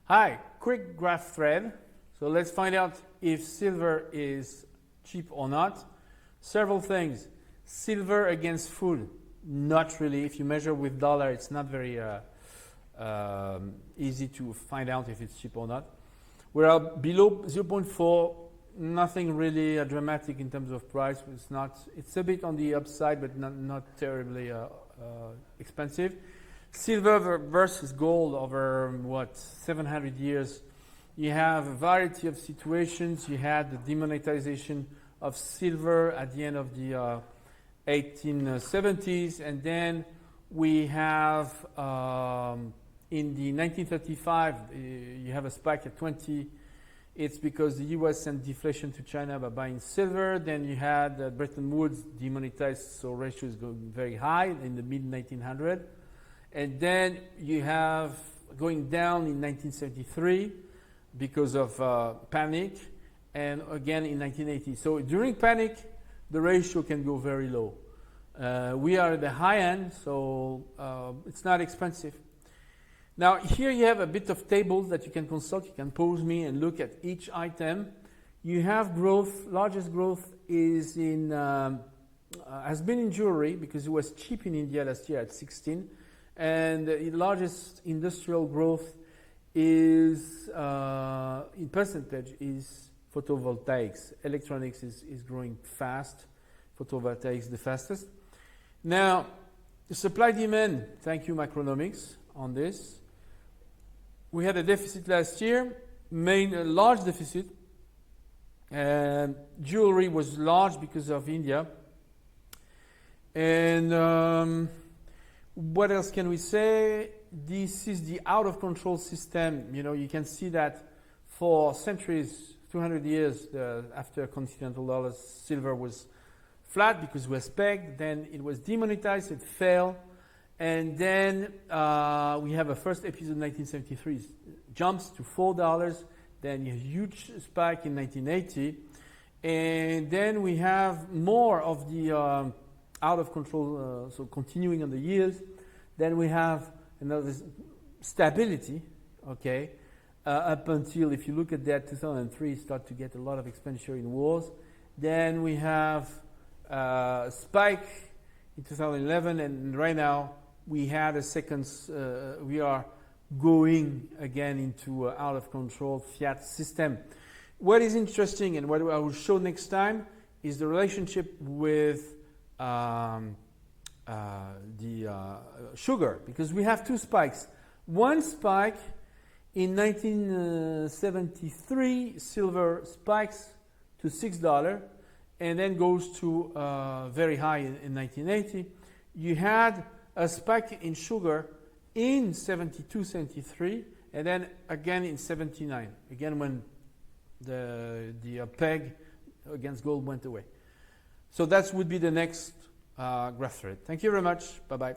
Hi, quick graph thread. So let's find out if silver is cheap or not. Several things. Silver against food, not really. If you measure with dollar, it's not very easy to find out if it's cheap or not. We're below 0.4, nothing really dramatic in terms of price. It's a bit on the upside, but not terribly expensive. Silver versus gold over 700 years. You have a variety of situations. You had the demonetization of silver at the end of the 1870s, and then we have in the 1935 you have a spike at 20. It's because the U.S. sent deflation to China by buying silver. Then you had Bretton Woods demonetized, so ratio is going very high in the mid 1900s. And then you have going down in 1973 because of panic, and again in 1980. So during panic, the ratio can go very low. We are at the high end, so it's not expensive. Now here you have a bit of tables that you can consult. You can pause me and look at each item. You have growth. Largest growth is in has been in jewelry because it was cheap in India last year at 16. And the largest industrial growth is, in percentage, is photovoltaics. Electronics is growing fast. Photovoltaics the fastest. Now, the supply demand, thank you Macronomics on this. We had a deficit last year, large deficit. And jewelry was large because of India. And what else can we say? This is the out-of-control system. You know, you can see that for centuries, 200 years after continental dollars, silver was flat because it was pegged. Then it was demonetized, it fell. And then we have a first episode in 1973, jumps to $4. Then a huge spike in 1980. And then we have more of the out of control, so continuing on the years. Then we have another stability, okay, up until, if you look at that, 2003, start to get a lot of expenditure in wars. Then we have a spike in 2011, and right now we had a second, we are going again into out of control fiat system. What is interesting and what I will show next time is the relationship with the sugar, because we have two spikes. One spike in 1973, silver spikes to $6 and then goes to very high in 1980. You had a spike in sugar in 72, 73, and then again in 79, again when the peg against gold went away. So that would be the next graph thread. Thank you very much. Bye-bye.